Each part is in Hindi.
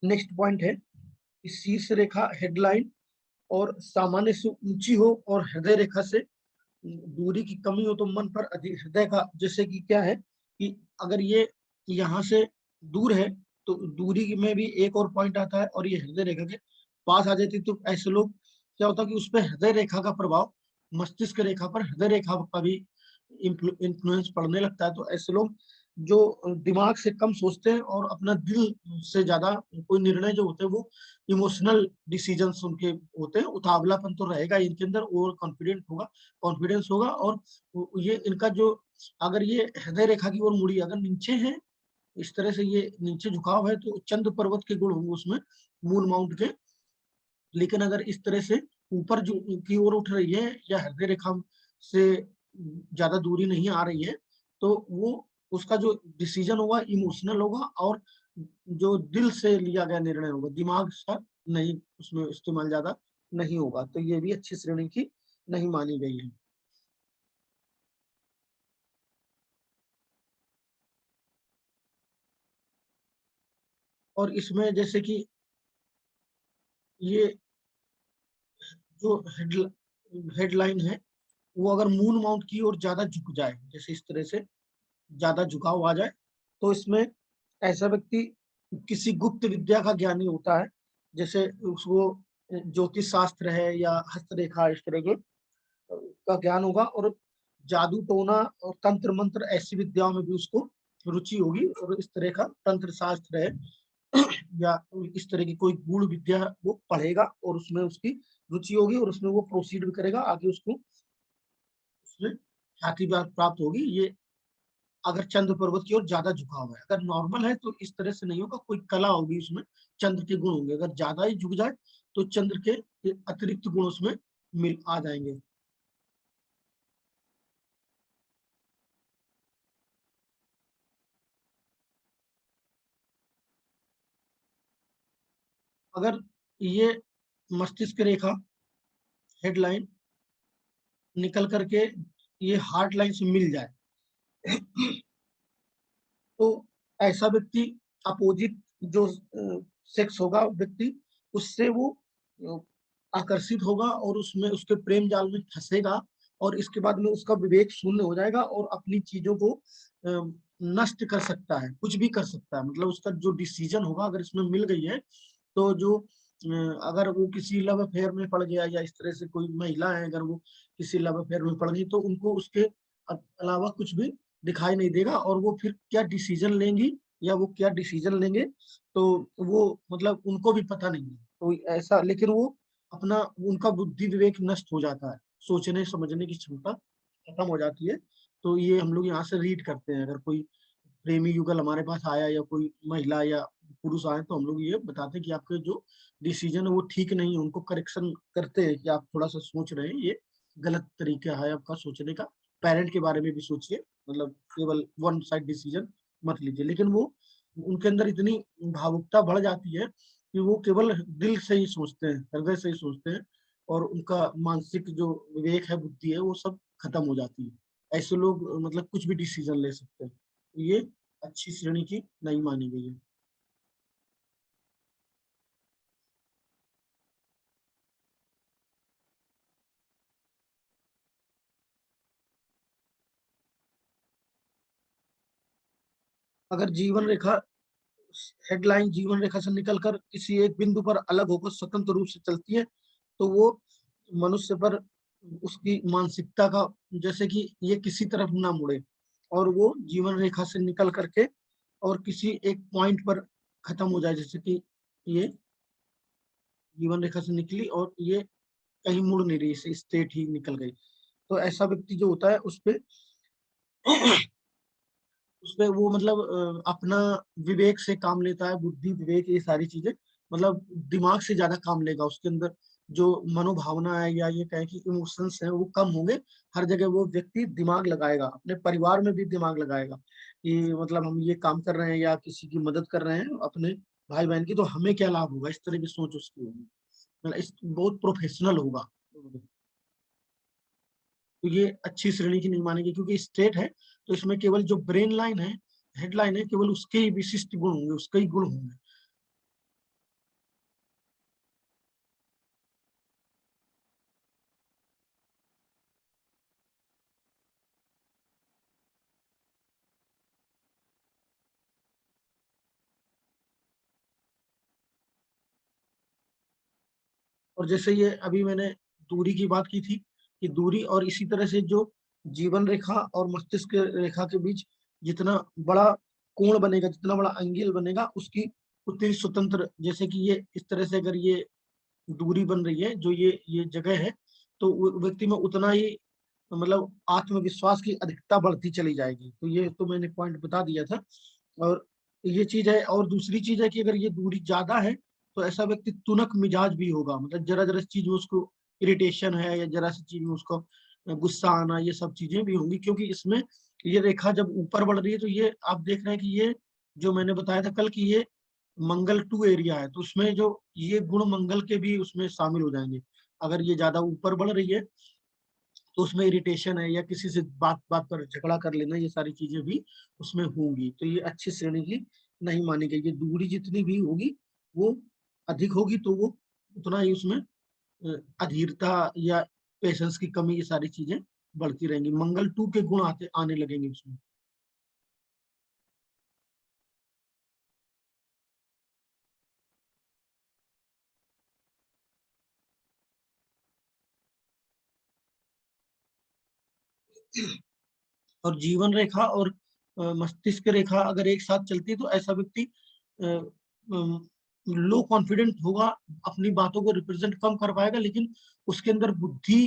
नेक्स्ट पॉइंट है कि शीर्ष रेखा हेडलाइन और सामान्य से ऊंची हो और हृदय रेखा से दूरी की कमी हो तो मन पर अधिक हृदय का, जैसे कि क्या है कि अगर ये यहाँ से दूर है तो दूरी में भी एक और पॉइंट आता है, और ये हृदय रेखा के पास आ जाती है तो ऐसे लोग क्या होता है कि उस पर हृदय रेखा का प्रभाव मस्तिष्क रेखा पर हृदय रेखा का भी इन्फ्लुएंस पड़ने लगता है। तो ऐसे लोग जो दिमाग से कम सोचते हैं और अपना दिल से ज्यादा कोई निर्णय जो होते हैं वो इमोशनल डिसीजंस उनके होते हैं, उतावलापन तो रहेगा इनके अंदर, ओवर कॉन्फिडेंस होगा। और ये इनका जो, अगर ये हृदय रेखा की ओर मुड़ी अगर नीचे है, इस तरह से ये नीचे झुकाव है तो चंद्र पर्वत के गुण होंगे उसमें, मून माउंट के। लेकिन अगर इस तरह से ऊपर जो की ओर उठ रही है या हृदय रेखा से ज्यादा दूरी नहीं आ रही है, तो वो उसका जो डिसीजन होगा इमोशनल होगा और जो दिल से लिया गया निर्णय होगा, दिमाग का नहीं उसमें इस्तेमाल ज्यादा नहीं होगा। तो ये भी अच्छी श्रेणी की नहीं मानी गई है। और इसमें जैसे कि ये जो हेडलाइन है वो अगर मून माउंट की ओर ज्यादा झुक जाए, जैसे इस तरह से ज्यादा झुकाव आ जाए, तो इसमें ऐसा व्यक्ति किसी गुप्त विद्या का ज्ञानी होता है, जैसे उसको ज्योतिष शास्त्र है या हस्तरेखा इस तरह के का ज्ञान होगा, और जादू टोना और तंत्र मंत्र ऐसी विद्याओं में भी उसको रुचि होगी। और इस तरह का तंत्र शास्त्र है या इस तरह की कोई गूढ़ विद्या वो पढ़ेगा और उसमें उसकी रुचि होगी और उसमें वो प्रोसीड भी करेगा आगे, उसको उसमें ख्याति प्राप्त होगी। ये अगर चंद्र पर्वत की ओर ज्यादा झुकाव है, अगर नॉर्मल है तो इस तरह से नहीं होगा, कोई कला होगी उसमें, चंद्र के गुण होंगे। अगर ज्यादा ही झुक जाए तो चंद्र के अतिरिक्त गुण उसमें मिल आ जाएंगे। अगर ये मस्तिष्क रेखा हेडलाइन निकल करके ये हार्ट लाइन से मिल जाए तो ऐसा व्यक्ति अपोजिट जो सेक्स होगा व्यक्ति, उससे वो आकर्षित होगा और उसमें उसके प्रेम जाल में फंसेगा, और इसके बाद में उसका विवेक शून्य हो जाएगा और अपनी चीजों को नष्ट कर सकता है, कुछ भी कर सकता है। मतलब उसका जो डिसीजन होगा अगर इसमें मिल गई है तो जो अगर वो किसी लव अफेयर में पड़ गया या इस तरह से कोई महिला है अगर वो किसी लव अफेयर में पड़ गई तो उनको उसके अलावा कुछ भी दिखाई नहीं देगा, और वो फिर क्या डिसीजन लेंगी या वो क्या डिसीजन लेंगे तो वो मतलब उनको भी पता नहीं है। तो ऐसा, लेकिन वो अपना उनका बुद्धि विवेक नष्ट हो जाता है, सोचने समझने की क्षमता खत्म हो जाती है। तो ये हम लोग यहाँ से रीड करते हैं, अगर कोई प्रेमी युगल हमारे पास आया या कोई महिला या पुरुष आए तो हम लोग ये बताते हैं कि आपके जो डिसीजन है वो ठीक नहीं है, उनको करेक्शन करते हैं कि आप थोड़ा सा सोच रहे हैं, ये गलत तरीका है आपका सोचने का। पेरेंट के बारे में भी सोचिए, मतलब केवल वन साइड डिसीजन मत लीजिए। लेकिन वो उनके अंदर इतनी भावुकता बढ़ जाती है कि वो केवल दिल से ही सोचते हैं, हृदय से ही सोचते हैं, और उनका मानसिक जो विवेक है, बुद्धि है, वो सब खत्म हो जाती है। ऐसे लोग मतलब कुछ भी डिसीजन ले सकते हैं। ये अच्छी श्रेणी की नहीं मानी गई है। अगर जीवन रेखा हेडलाइन जीवन रेखा से निकलकर किसी एक बिंदु पर अलग होकर स्वतंत्र रूप से चलती है तो वो मनुष्य पर उसकी मानसिकता का, जैसे कि ये किसी तरफ ना मुड़े और वो जीवन रेखा से निकल करके और किसी एक पॉइंट पर खत्म हो जाए, जैसे कि ये जीवन रेखा से निकली और ये कहीं मुड़ नहीं रही, इसे स्ट्रेट ही निकल गई। तो ऐसा व्यक्ति जो होता है उसपे वो मतलब अपना विवेक से काम लेता है, बुद्धि विवेक ये सारी चीजें, मतलब दिमाग से ज्यादा काम लेगा उसके अंदर। जो मनोभावना है या ये कहे कि इमोशंस है वो कम होंगे। हर जगह वो व्यक्ति दिमाग लगाएगा, अपने परिवार में भी दिमाग लगाएगा कि मतलब हम ये काम कर रहे हैं या किसी की मदद कर रहे हैं अपने भाई बहन की, तो हमें क्या लाभ होगा, इस तरह की सोच उसकी होगी। मतलब इस बहुत प्रोफेशनल होगा। तो ये अच्छी श्रेणी की नहीं मानेगी क्योंकि स्टेट है, तो इसमें केवल जो ब्रेन लाइन है, हेडलाइन है, केवल उसके ही विशिष्ट गुण होंगे, उसके ही गुण होंगे। और जैसे ये अभी मैंने दूरी की बात की थी कि दूरी, और इसी तरह से जो जीवन रेखा और मस्तिष्क रेखा के बीच जितना बड़ा कोण बनेगा, जितना बड़ा एंगल बनेगा, उसकी उतनी स्वतंत्र, जैसे कि ये इस तरह से अगर ये दूरी बन रही है, जो ये जगह है, तो व्यक्ति में उतना ही मतलब आत्मविश्वास की अधिकता बढ़ती चली जाएगी। तो ये तो मैंने पॉइंट बता दिया था। और ये चीज है, और दूसरी चीज है कि अगर ये दूरी ज्यादा है तो ऐसा व्यक्ति तुनक मिजाज भी होगा, मतलब जरा जरा सी चीज में उसको इरिटेशन है, या जरा सी चीज में उसको गुस्सा आना, ये सब चीजें भी होंगी, क्योंकि इसमें ये रेखा जब ऊपर बढ़ रही है, तो ये आप देख रहे हैं कि ये जो मैंने बताया था कल, कि ये मंगल 2 एरिया है, तो उसमें जो ये गुण मंगल के भी उसमें शामिल हो जाएंगे। अगर ये ज्यादा ऊपर बढ़ रही है तो उसमें इरिटेशन है, या किसी से बात बात पर झगड़ा कर लेना, ये सारी चीजें भी उसमें होंगी। तो ये अच्छी श्रेणी की नहीं मानी गई। ये दूरी जितनी भी होगी वो अधिक होगी, तो वो उतना ही उसमें अधीरता या पेशेंस की कमी, ये सारी चीजें बढ़ती रहेंगी। मंगल 2 के गुण आते आने लगेंगे उसमें। और जीवन रेखा और मस्तिष्क रेखा अगर एक साथ चलती है, तो ऐसा व्यक्ति लो कॉन्फिडेंट होगा, अपनी बातों को रिप्रेजेंट कम कर पाएगा, लेकिन उसके अंदर बुद्धि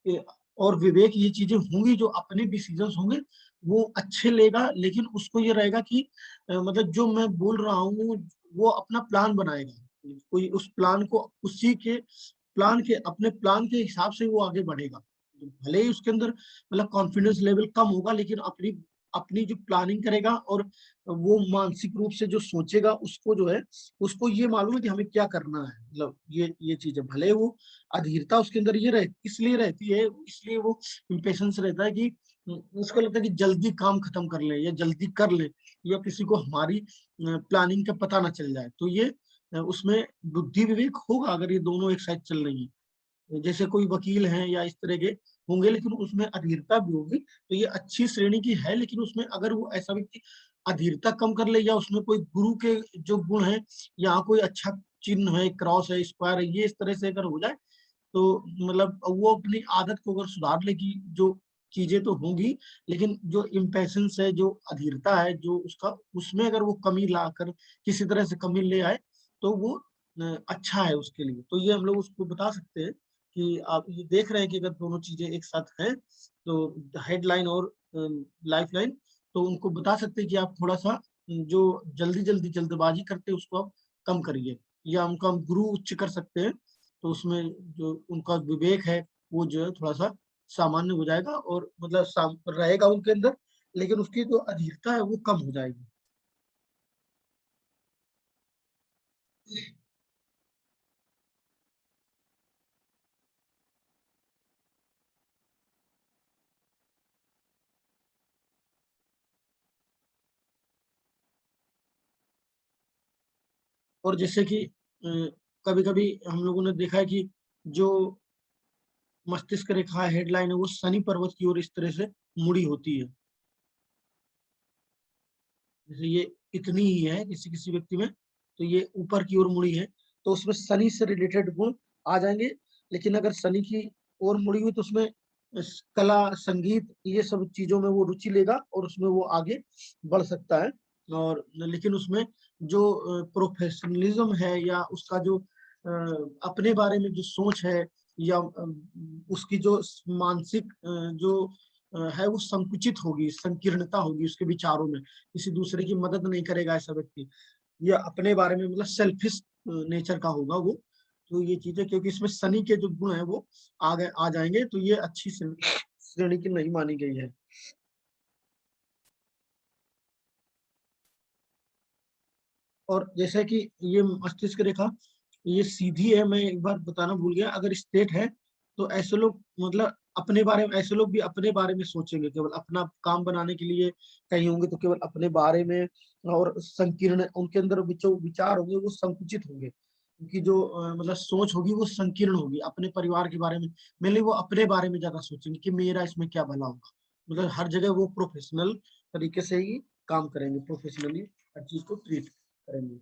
अ, और विवेक, ये चीजें होंगी, जो अपने डिसीजंस होंगे वो अच्छे लेगा। लेकिन उसको ये रहेगा कि मतलब जो मैं बोल रहा हूँ, वो अपना प्लान बनाएगा, कोई उस प्लान को, उसी के प्लान के, अपने प्लान के हिसाब से वो आगे बढ़ेगा। भले ही उसके अंदर मतलब कॉन्फिडेंस लेवल कम होगा, लेकिन अपनी अपनी जो प्लानिंग करेगा, और वो मानसिक रूप से जो सोचेगा, उसको जो है, उसको ये मालूम है कि हमें क्या करना है। मतलब ये चीज है, भले वो अधीरता उसके अंदर ये रह इसलिए रहती है, इसलिए वो इम्पेशंस रहता है कि उसको लगता है कि जल्दी काम खत्म कर ले, या जल्दी कर ले, या किसी को हमारी प्लानिंग का पता ना चल जाए। तो ये उसमें बुद्धि विवेक होगा अगर ये दोनों एक साथ चल रही है। जैसे कोई वकील हैं या इस तरह के होंगे, लेकिन उसमें अधीरता भी होगी, तो ये अच्छी श्रेणी की है। लेकिन उसमें अगर वो ऐसा व्यक्ति अधीरता कम कर ले, या उसमें कोई गुरु के जो गुण है, या कोई अच्छा चिन्ह है, क्रॉस है, स्क्वायर है, ये इस तरह से अगर हो जाए, तो मतलब वो अपनी आदत को अगर सुधार लेगी, जो चीजें तो होंगी, लेकिन जो इम्पेशंस है, जो अधीरता है, जो उसका, उसमें अगर वो कमी लाकर किसी तरह से कमी ले आए, तो वो अच्छा है उसके लिए। तो ये हम लोग उसको बता सकते हैं कि आप ये देख रहे हैं कि अगर दोनों चीजें एक साथ हैं, तो हेडलाइन और लाइफ लाइन, तो उनको बता सकते हैं कि आप थोड़ा सा जो जल्दी जल्दी जल्दबाजी करते हैं, उसको आप कम करिए, या उनका हम गुरु उच्च कर सकते हैं। तो उसमें जो उनका विवेक है, वो जो है थोड़ा सा सामान्य हो जाएगा, और मतलब रहेगा उनके अंदर, लेकिन उसकी जो अधीरता है वो कम हो जाएगी। और जैसे कि कभी कभी हम लोगों ने देखा है कि जो मस्तिष्क रेखा हेडलाइन है, वो शनि पर्वत की ओर इस तरह से मुड़ी होती है। जैसे ये इतनी ही है किसी किसी व्यक्ति में, तो ये ऊपर की ओर मुड़ी है, तो उसमें शनि से रिलेटेड गुण आ जाएंगे। लेकिन अगर शनि की ओर मुड़ी हुई, तो उसमें कला, संगीत, ये सब चीजों में वो रुचि लेगा, और उसमें वो आगे बढ़ सकता है। और लेकिन उसमें जो प्रोफेशनलिज्म है, या उसका जो अपने बारे में जो सोच है, या उसकी जो मानसिक जो है, वो संकुचित होगी, संकीर्णता होगी उसके विचारों में, किसी दूसरे की मदद नहीं करेगा ऐसा व्यक्ति, या अपने बारे में मतलब सेल्फिश नेचर का होगा वो। तो ये चीजें, क्योंकि इसमें शनि के जो गुण है वो आ जाएंगे, तो ये अच्छी श्रेणी की नहीं मानी गई है। और जैसे कि ये मस्तिष्क रेखा, ये सीधी है, मैं एक बार बताना भूल गया, अगर स्ट्रेट है, तो ऐसे लोग मतलब अपने बारे में, ऐसे लोग भी अपने बारे में सोचेंगे, केवल अपना काम बनाने के लिए कहीं होंगे, तो केवल अपने बारे में। और संकीर्ण उनके अंदर जो विचार होंगे वो संकुचित होंगे, क्योंकि जो मतलब सोच होगी वो संकीर्ण होगी अपने परिवार के बारे में। मेनली वो अपने बारे में ज्यादा सोचेंगे कि मेरा इसमें क्या भला होगा। मतलब हर जगह वो प्रोफेशनल तरीके से ही काम करेंगे, प्रोफेशनली हर चीज को ट्रीट करेंगे।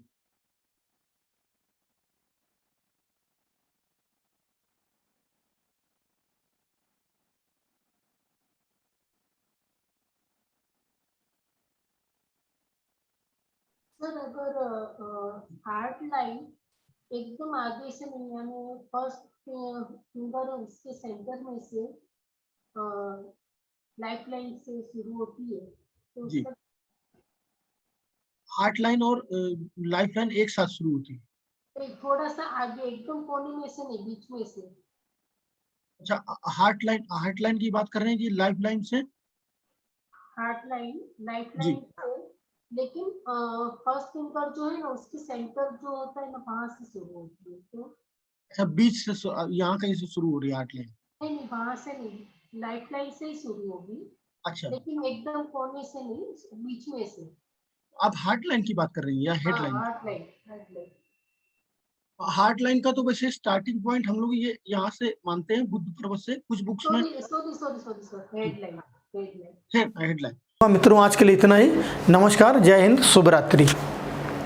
सर अगर हार्ट लाइन एकदम आगे से नहीं, यानी फर्स्ट फिंगर उसके सेंटर में से लाइफ लाइन से शुरू होती है तो जी, उसका हार्ट लाइन और लाइफ लाइन एक साथ शुरू होती है। थोड़ा सा आगे, एकदम कोने में से नहीं, बीच में से। अच्छा, हार्ट लाइन की बात कर रहे हैं कि लाइफ लाइन से? हार्ट लाइन, लाइफ जी, लाइन से, लेकिन फर्स्ट फिंगर जो है ना उसकी सेंटर जो होता है ना वहां से शुरू होती है तो। अच्छा, बीच से यहाँ कहीं से शुरू हो रही है हार्ट लाइन? नहीं नहीं, वहां से नहीं, लाइफ लाइन से ही शुरू होगी, अच्छा, लेकिन एकदम कोने से नहीं, बीच में से। आप हार्ट लाइन की बात कर रही हैं या हेड हाँ, लाइन की? Heart line, heart line. Heart line का तो वैसे स्टार्टिंग पॉइंट हम लोग ये यहाँ से मानते हैं, बुद्ध पर्वत से, कुछ बुक्स में। Sorry sorry sorry sorry sorry, head line, head line. Head line. मित्रों, आज के लिए इतना ही। नमस्कार, जय हिंद, शुभ रात्रि।